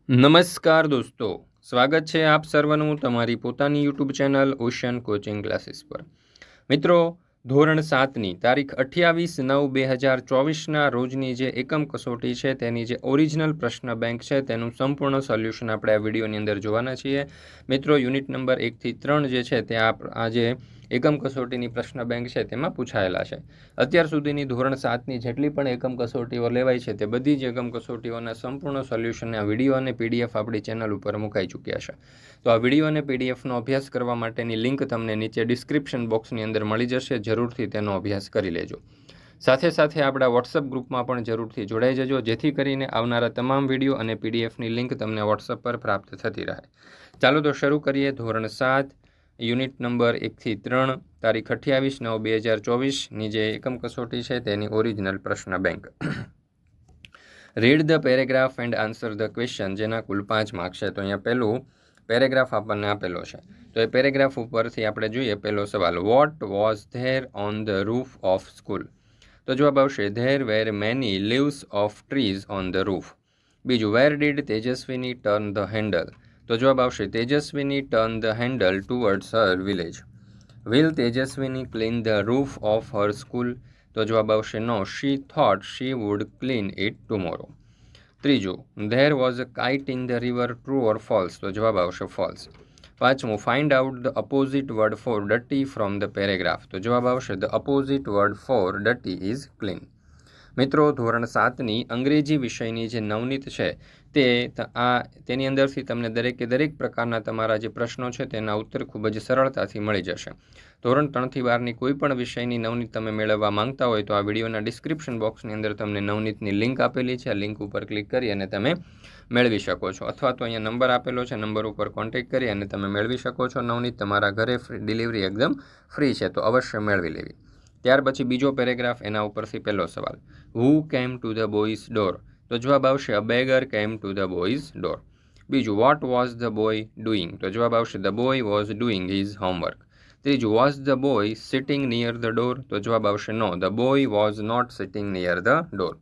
નમસ્કાર દોસ્તો, સ્વાગત છે આપ સર્વનું તમારી પોતાની YouTube channel ocean coaching classes પર। મિત્રો, ધોરણ 7ની તારીખ 28/9/2024ના રોજની જે એકમ કસોટી છે તેની જે ઓરિજિનલ પ્રશ્ન બેંક છે તેનું સંપૂર્ણ સોલ્યુશન આપણે આ વિડીયોની અંદર જોવાના છીએ। મિત્રો, યુનિટ નંબર 1 થી 3 જે છે તે આજે એકમ કસોટીની પ્રશ્ન બેંક છે તેમાં પૂછાયેલા છે। અત્યાર સુધીની ધોરણ 7ની જેટલી પણ એકમ કસોટીઓ લેવાઈ છે તે બધી જ એકમ કસોટીઓના સંપૂર્ણ સોલ્યુશનના વિડીયો અને પીડીએફ આપણી ચેનલ ઉપર મુકાઈ ચૂક્યા છે। તો આ વિડીયો અને પીડીએફનો અભ્યાસ કરવા માટેની લિંક તમને નીચે ડિસ્ક્રિપ્શન બોક્સની અંદર મળી જશે। જરૂરથી તેનો અભ્યાસ કરી લેજો। સાથે સાથે આપણા વોટ્સઅપ ગ્રુપમાં પણ જરૂરથી જોડાઈ જજો, જેથી કરીને આવનારા તમામ વિડીયો અને પીડીએફની લિંક તમને વોટ્સઅપ પર પ્રાપ્ત થતી રહે। ચાલો તો શરૂ કરીએ। ધોરણ 7 યુનિટ નંબર 1 થી 3 તારીખ 28/9/2024ની જે એકમ કસોટી છે તેની ઓરિજિનલ પ્રશ્ન bank. Read the paragraph and answer the question, જેના કુલ 5 માર્ક છે। તો અહીંયા પહેલું પેરેગ્રાફ આપણને આપેલો છે, તો એ પેરેગ્રાફ ઉપરથી આપણે જોઈએ પહેલો સવાલ, what was there on the roof of school? તો જવાબ આવશે there were many leaves of trees on the roof. બીજું, where did Tejaswini turn the handle? તો જવાબ આવશે Tejaswini turn the handle towards her village. Will Tejaswini clean the roof of her school? તો જવાબ આવશે no, she thought she would clean it tomorrow. ત્રીજું, there was a kite in the river, true or false? તો જવાબ આવશે false. પાંચમું, find out the opposite word for ડટી from the paragraph? તો જવાબ આવશે ધ અપોઝિટ વર્ડ ફોર ડટી ઇઝ ક્લીન। મિત્રો, ધોરણ 7ની અંગ્રેજી વિષયની જે નવનીત છે તેની અંદરથી તમને દરેકે દરેક પ્રકારના તમારા જે પ્રશ્નો છે તેના ઉત્તર ખૂબ જ સરળતાથી મળી જશે। ધોરણ 3 થી 12ની કોઈ પણ વિષયની નવનીત તમે મેળવવા માંગતા હોય તો આ વિડીયોના ડિસ્ક્રિપ્શન બોક્સની અંદર તમને નવનીતની લિંક આપેલી છે। આ લિંક ઉપર ક્લિક કરી અને તમે મેળવી શકો છો, અથવા તો અહીંયા નંબર આપેલો છે, નંબર ઉપર કોન્ટેક્ટ કરી અને તમે મેળવી શકો છો નવનીત। તમારા ઘરે ડિલિવરી એકદમ ફ્રી છે, તો અવશ્ય મેળવી લેવી। ત્યાર પછી બીજો પેરેગ્રાફ, એના ઉપરથી પહેલો સવાલ, હુ કેમ ટુ ધ બોયઝ ડોર? તો જવાબ આવશે a beggar came to the boy's door. બીજું, what was the boy doing? તો જવાબ આવશે the boy was doing his homework. ત્રીજું, was the boy sitting near the door? તો જવાબ આવશે no, the boy was not sitting near the door.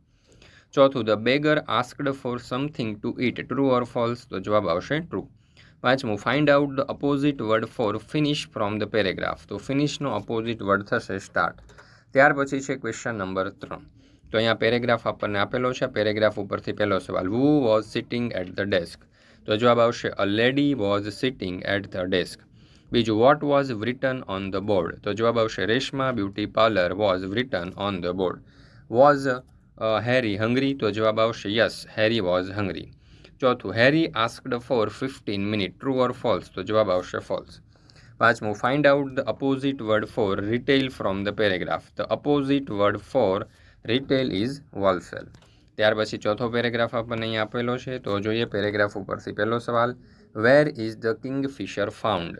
ચોથું, the beggar asked for something to eat, true or false? તો જવાબ આવશે true. પાંચમું, find out the opposite word for finish from the paragraph? તો ફિનિશનો opposite word થશે start. ત્યાર પછી છે ક્વેશ્ચન નંબર 3, તો અહીંયા પેરેગ્રાફ આપણને આપેલો છે। પેરેગ્રાફ ઉપરથી પહેલો સવાલ, who was sitting at the desk? તો જવાબ આવશે a lady was sitting at the desk. બીજું, what was written on the board? તો જવાબ આવશે Reshma beauty parlour was written on the board. Was Harry hungry? તો જવાબ આવશે યસ, હેરી વોઝ હંગ્રી। ચોથું, Harry asked for 15 minute, true or false? તો જવાબ આવશે ફોલ્સ। પાંચમું, find out the opposite word for retail from the paragraph? The opposite word for retail is wholesale. ત્યાર પછી ચોથો પેરેગ્રાફ આપણને અહીં આપેલો છે, તો જોઈએ પેરેગ્રાફ ઉપરથી પહેલો સવાલ, where is the kingfisher found?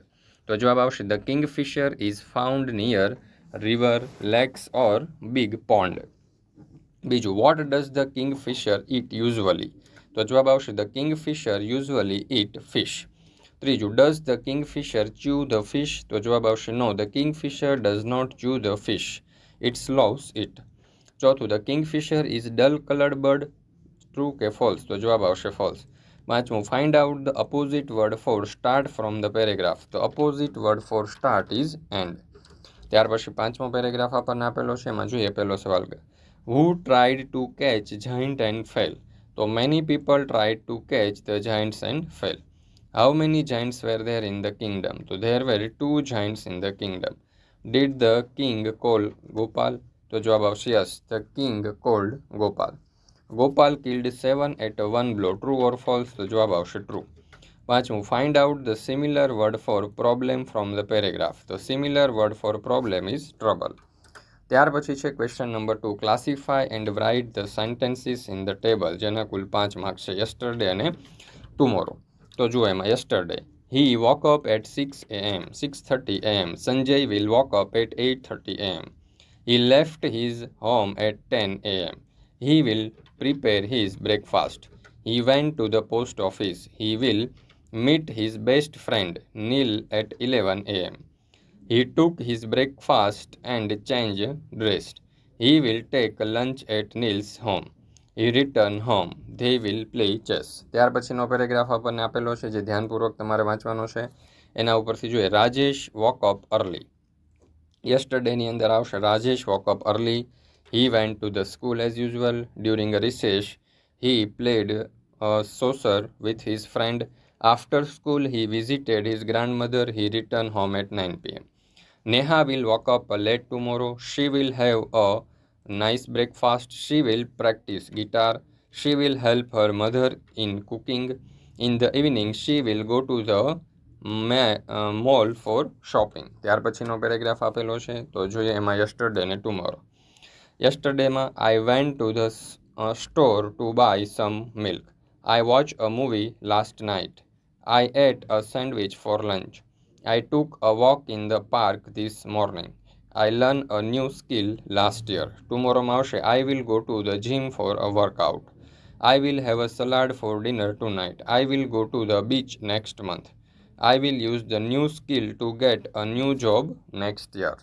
તો જવાબ આવશે the kingfisher is found near river, lakes or big pond. બીજું, what does the kingfisher eat usually? તો જવાબ આવશે the kingfisher usually eat fish. ત્રીજું, does the kingfisher chew the fish? તો જવાબ આવશે no, the kingfisher does not chew the fish, it swallows it. ચોથું, the kingfisher is dull coloured bird, true કે false? તો જવાબ આવશે ફોલ્સ। પાંચમું, find out the opposite word for start from the paragraph? તો opposite word for start is end. ત્યાર પછી પાંચમો પેરેગ્રાફ આપણને આપેલો છે, એમાં જોઈએ પહેલો સવાલ, who tried to catch giant and fail? તો many people tried to catch the giants and fail. How many giants were there in the kingdom? તો there were 2 giants in the kingdom. Did the king call Gopal? તો જવાબ આવશે yes, the king called Gopal. Gopal killed 7 at 1 blow, true or false? તો જવાબ આવશે true. પાંચમું, find out the similar word for problem from the paragraph? તો similar word for problem is trouble. ત્યાર પછી છે question number 2, classify and write the sentences in the table, જેના કુલ 5 માર્ક છે, યસ્ટરડે અને ટુમોરો। તો જુઓ એમાં yesterday, he walk up at 6 AM, 6:30 AM. Sanjay will walk up at 8:30 AM. He left his home at 10 AM. He will prepare his breakfast. He went to the post office. He will meet his best friend Neil at 11 AM. He took his breakfast and changed dressed. He will take lunch at Neil's home. he return home. They will play chess. ત્યાર પછીનો paragraph આપણને આપેલો છે જે ધ્યાનપૂર્વક તમારે વાંચવાનો છે. એના ઉપરથી જોઈએ રાજેશ woke up early. યસ્ટરડેની અંદર આવશે Rajesh woke up early. He went to the school as usual. During a recess, he played soccer with his friend. After school, he visited his grandmother. He returned home at 9 p.m. Neha will wake up late tomorrow. She will have a nice breakfast. She will practice guitar. She will help her mother in cooking. In the evening, she will go to the mall for shopping. ત્યાર પછીનો paragraph આપેલો છે તો જોઈએ એમાં yesterday ને tomorrow. યસ્ટરડેમાં I went to the store to buy some milk. I watched a movie last night. I ate a sandwich for lunch. I took a walk in the park this morning. I learned a new skill last year. Tomorrow આવશે I will go to the gym for a workout. I will have a salad for dinner tonight. I will go to the beach next month. I will use the new skill to get a new job next year.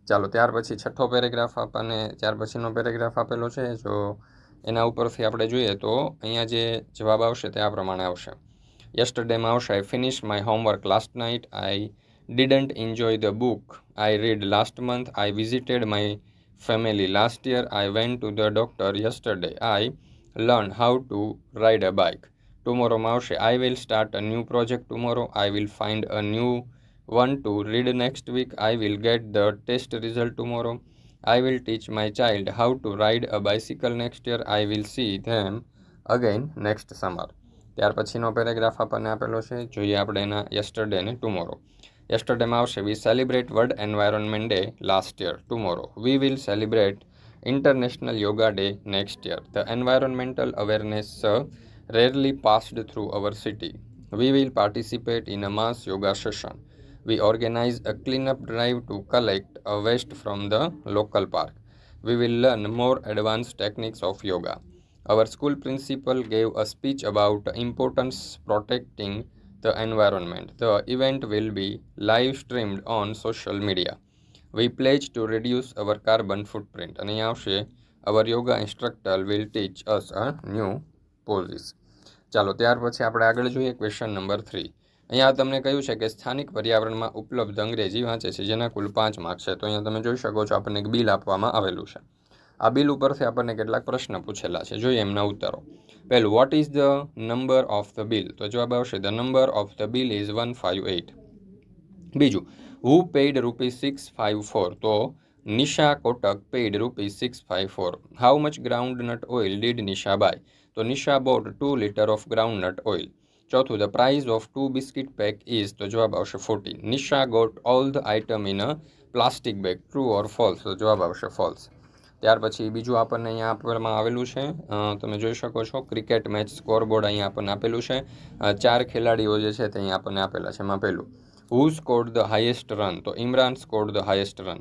ચાલો ત્યાર પછી છઠ્ઠો paragraph આપણને ત્યાર પછીનો paragraph આપેલો છે. જો એના ઉપરથી આપણે જોઈએ તો અહીંયા જે જવાબ આવશે તે આ પ્રમાણે આવશે. યસ્ટરડેમાં આવશે I finished my homework last night. I didn't enjoy the book I read last month. I visited my family last year. I went to the doctor yesterday. I learned how to ride a bike. Tomorrow આવશે I will start a new project tomorrow. I will find a new one to read next week. I will get the test result tomorrow. I will teach my child how to ride a bicycle next year. I will see them again next summer. ત્યાર પછીનો paragraph આપણને આપેલો છે. જોઈએ આપણે એના yesterday ને tomorrow. યસ્ટરડેમાં આવશે we celebrate World Environment Day last year. Tomorrow we will celebrate International Yoga Day next year. The environmental awareness rarely passed through our city. We will participate in a mass yoga session. We organize a cleanup drive to collect waste from the local park. We will learn more advanced techniques of yoga. Our school principal gave a speech about the importance protecting the environment. The event will be live streamed on social media. We pledge to reduce our carbon footprint. અને અહીં આવશે our yoga instructor will teach us a new poses. ચાલો ત્યાર પછી આપણે આગળ જોઈએ question number 3. અહીંયા તમને કહ્યું છે કે સ્થાનિક પર્યાવરણમાં ઉપલબ્ધ અંગ્રેજી વાંચે છે જેના કુલ 5 માર્ક છે. તો અહીંયા તમે જોઈ શકો છો આપણને એક બિલ આપવામાં આવેલું છે. આ બિલ ઉપરથી આપણને કેટલાક પ્રશ્ન પૂછેલા છે. જોઈએ એમના ઉત્તરો. પહેલું what is the number of the bill? તો જવાબ આવશે the number of the bill is 158. બીજું હુ પેઇડ ₹654? તો Nisha Kotak paid ₹654. How much groundnut oil did Nisha buy? તો Nisha bought 2 liter of groundnut oil. ચોથું the price of 2 biscuit pack is? તો જવાબ આવશે 14. Nisha got all the item in a plastic bag. True or false? તો જવાબ આવશે false. ત્યાર પછી બીજું આપણને અહીંયા આપવામાં આવેલું છે. તમે જોઈ શકો છો ક્રિકેટ મેચ સ્કોરબોર્ડ અહીંયા આપણને આપેલું છે. 4 ખેલાડીઓ જે છે તે અહીંયા આપણને આપેલા છે. એમાં પહેલું who scored the highest run? તો Imran scored the highest run.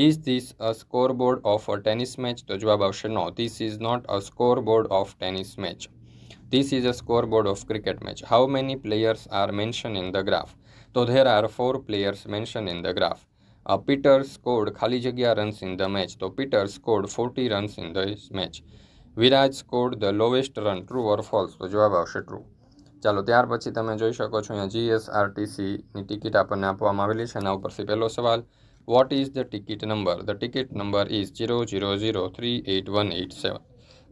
Is this a scoreboard of a tennis match? તો જવાબ આવશે no, this is not a scoreboard of tennis match. This is a scoreboard of cricket match. How many players are mentioned in the graph? So there are 4 players mentioned in the graph. Peter scored ખાલી જગ્યા runs in the match. So Peter scored 40 runs in this match. Viraj scored the lowest run. True or false? તો જવાબ આવશે true. ચાલો ત્યાર પછી તમે જોઈ શકો છો અહીંયા GSRTCની ટિકિટ આપણને આપવામાં આવેલી છે. એના ઉપરથી પહેલો સવાલ what is the ticket number? The ticket number is 00038187.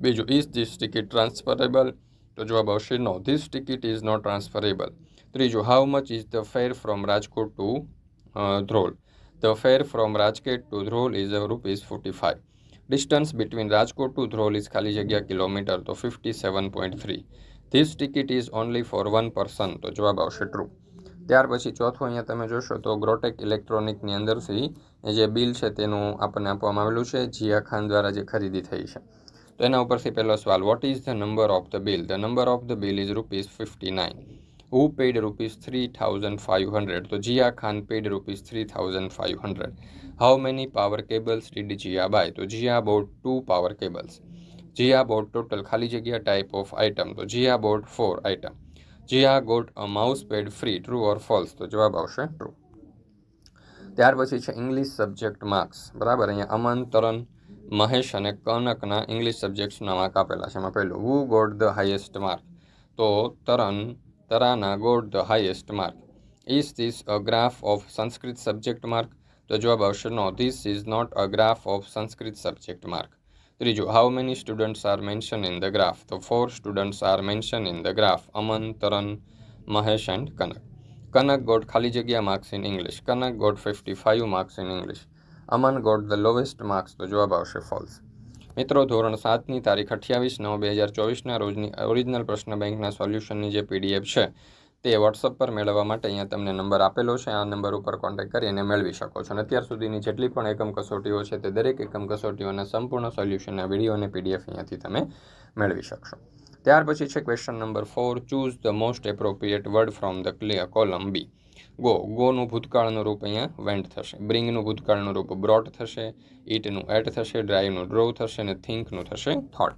બીજું ઇઝ ધીસ ટિકિટ ટ્રાન્સફરેબલ? તો જવાબ આવશે no, this ticket is not transferable. ત્રીજું how much is the fare from Rajkot to Dhrol? The fare from Rajkot to Dhrol is ₹45. Distance between Rajkot to Dhrol is ખાલી જગ્યા kilometre. તો 57.3. This ticket is only for 1 person? તો જવાબ આવશે ટ્રુ. ત્યાર પછી ચોથું અહીંયા તમે જોશો તો ગ્રોટેક ઇલેક્ટ્રોનિકની અંદરથી જે બિલ છે તેનું આપણને આપવામાં આવેલું છે જીયા ખાન દ્વારા જે ખરીદી થઈ છે. તો એના ઉપરથી પહેલો સવાલ what is the number of the bill? The number of the bill is ₹59. Who paid ₹3,500? તો Jiya Khan paid ₹3,500. How many power cables did Jiya buy? તો Jiya bought 2 power cables. Jiya bought total ખાલી જગ્યા ટાઈપ ઓફ આઇટમ? તો Jiya bought 4 item. Jiya got a mouse pad free. True or false? તો જવાબ આવશે true. ત્યાર પછી છે ઇંગ્લિશ સબ્જેક્ટ માર્ક્સ. બરાબર, અહીંયા અમન, તરન, મહેશ અને કનકના ઇંગ્લિશ સબ્જેક્ટ્સના માર્ક આપેલા છે. એમાં પહેલું, who got the highest mark? તો Tarana got the highest mark. Is this a graph of Sanskrit subject mark? તો જવાબ આવશે no, this is not a graph of Sanskrit subject mark. ત્રીજું, how many students are mention in the graph? તો 4 students are mention in the graph. Aman, Taran, Mahesh and Kanak. Kanak got ખાલી જગ્યા marks in English. Kanak got 55 marks in English. Aman got the lowest marks. તો જવાબ આવશે false. મિત્રો, ધોરણ 7ની તારીખ 28/9/2024ના રોજની ઓરિજિનલ પ્રશ્ન બેંકના સોલ્યુશનની જે PDF છે તે વોટ્સઅપ પર મેળવવા માટે અહીંયા તમને નંબર આપેલો છે. આ નંબર ઉપર કોન્ટેક્ટ કરીને મેળવી શકો છો. અને અત્યાર સુધીની જેટલી પણ એકમ કસોટીઓ છે તે દરેક એકમ કસોટીઓના સંપૂર્ણ સોલ્યુશનના વિડીયો અને PDF અહીંયાથી તમે મેળવી શકશો. ત્યાર પછી છે question number 4. Choose the most appropriate word from the column B. ગોનું ભૂતકાળનું રૂપ અહીંયા વેન્ટ થશે. બ્રિંગનું ભૂતકાળનું રૂપ બ્રોટ થશે. ઈટનું એટ થશે. ડ્રાઈવનું ડ્રોવ થશે. અને થિંકનું થશે થોટ.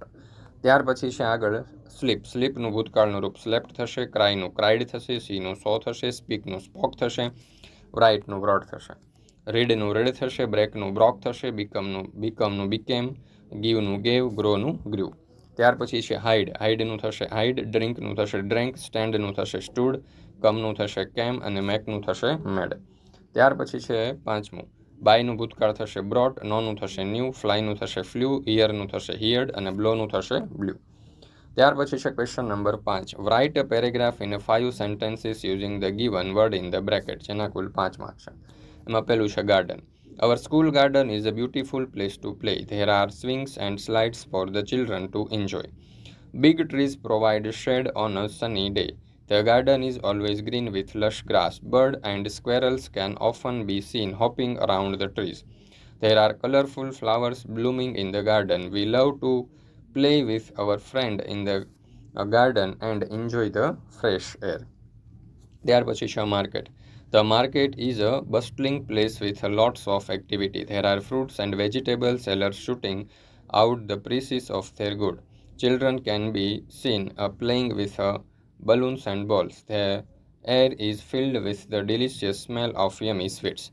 ત્યાર પછી છે આગળ સ્લીપનું ભૂતકાળનું રૂપ સ્લેપ્ટ થશે. ક્રાયનું ક્રાઇડ થશે. સીનું સો થશે. સ્પીકનું સ્પોક થશે. રાઇટનું વ્રોટ થશે. રીડનું રીડ થશે. બ્રેકનું બ્રોક થશે. બીકમનું બીકેમ. ગીવનું ગેવ. ગ્રોનું ગ્રીવ. ત્યાર પછી છે હાઇડનું થશે હાઇડ. ડ્રિંકનું થશે ડ્રેન્ક. સ્ટેન્ડનું થશે સ્ટૂડ. કમનું થશે કેમ. અને મેકનું થશે મેડ. ત્યાર પછી છે પાંચમું, બાયનું ભૂતકાળ થશે બ્રોટ. નોનું થશે ન્યૂ. ફ્લાયનું થશે ફ્લ્યુ. હિયરનું થશે હિયર્ડ. અને બ્લોનું થશે બ્લ્યુ. ત્યાર પછી છે question number 5. Write a paragraph in 5 sentences using the given word in the bracket. જેના કુલ 5 માર્ક છે. એમાં પહેલું છે garden. Our school garden is a beautiful place to play. There are swings and slides for the children to enjoy. Big trees provide shade on a sunny day. The garden is always green with lush grass. Birds and squirrels can often be seen hopping around the trees. There are colorful flowers blooming in the garden. We love to play with our friend in the garden and enjoy the fresh air. ત્યાર પછી છે market. The market is a bustling place with lots of activity. There are fruits and vegetable sellers shooting out the prices of their goods. Children can be seen playing with balloons and balls. The air is filled with the delicious smell of yummy sweets.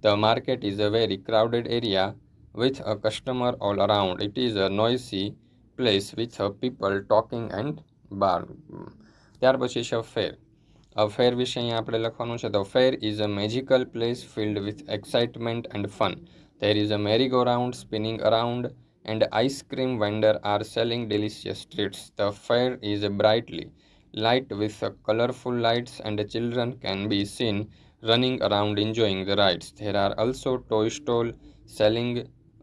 The market is a very crowded area with a customer all around. It is a noisy place with people talking and bargaining. ત્યાર પછી છે fair. ફેર વિશે અહીંયા આપણે લખવાનું છે. The fair is a magical place filled with excitement and fun. There is a merry go round spinning around and ice cream vendor are selling delicious treats. The fair is brightly light with colorful lights and children can be seen running around enjoying the rides. There are also toy stall selling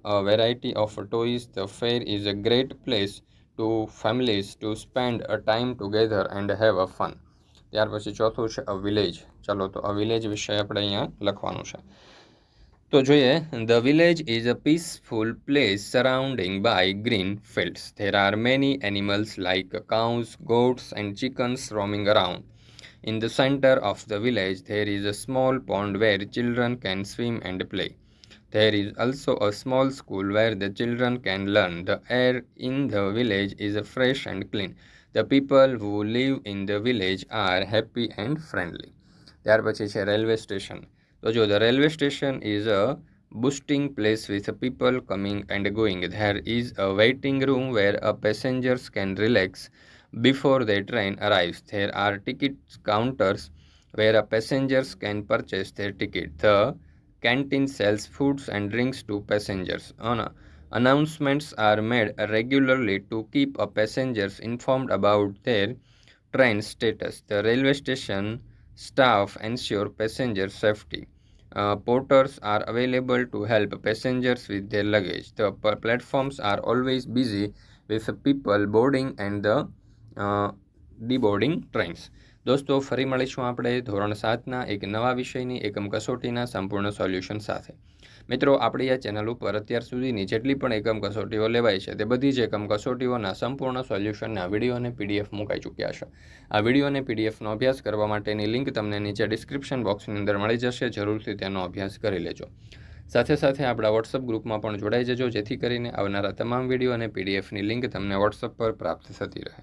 a variety of toys. The fair is a great place to families to spend a time together and have a fun. ત્યાર પછી ચોથું છે a village. ચાલો તો a village વિશે આપણે અહીંયા લખવાનું છે. તો જોઈએ, the village is a peaceful place surrounding by green fields. There are many animals like cows, goats and chickens roaming around. In the center of the village there is a small pond where children can swim and play. There is also a small school where the children can learn. The air in the village is fresh and clean. The people who live in the village are happy and friendly. ત્યાર પછી છે railway station. તો જો, the railway station is a boosting place with people coming and going. There is a waiting room where passengers can relax before their train arrives. There are ticket counters where passengers can purchase their ticket. The canteen sells foods and drinks to passengers. Announcements are made regularly to keep passengers informed about their train status. The railway station staff ensure passenger safety. Porters are available to help passengers with their luggage. The platforms are always busy with people boarding and the deboarding trains. દોસ્તો, ફરી મળીશું આપણે ધોરણ 7ના એક નવા વિષયની એકમ કસોટીના સંપૂર્ણ સોલ્યુશન સાથે. મિત્રો, આપણી આ ચેનલ ઉપર અત્યાર સુધીની જેટલી પણ એકમ કસોટીઓ લેવાઈ છે તે બધી જ એકમ કસોટીઓના સંપૂર્ણ સોલ્યુશનના વિડીયો અને PDF મુકાઈ ચૂક્યા છે. આ વિડીયો અને PDFનો અભ્યાસ કરવા માટેની લિંક તમને નીચે ડિસ્ક્રિપ્શન બોક્સની અંદર મળી જશે. જરૂરથી તેનો અભ્યાસ કરી લેજો. સાથે સાથે આપણા વોટ્સઅપ ગ્રુપમાં પણ જોડાઈ જજો, જેથી કરીને આવનારા તમામ વિડીયો અને PDFની લિંક તમને વોટ્સઅપ પર પ્રાપ્ત થતી રહે.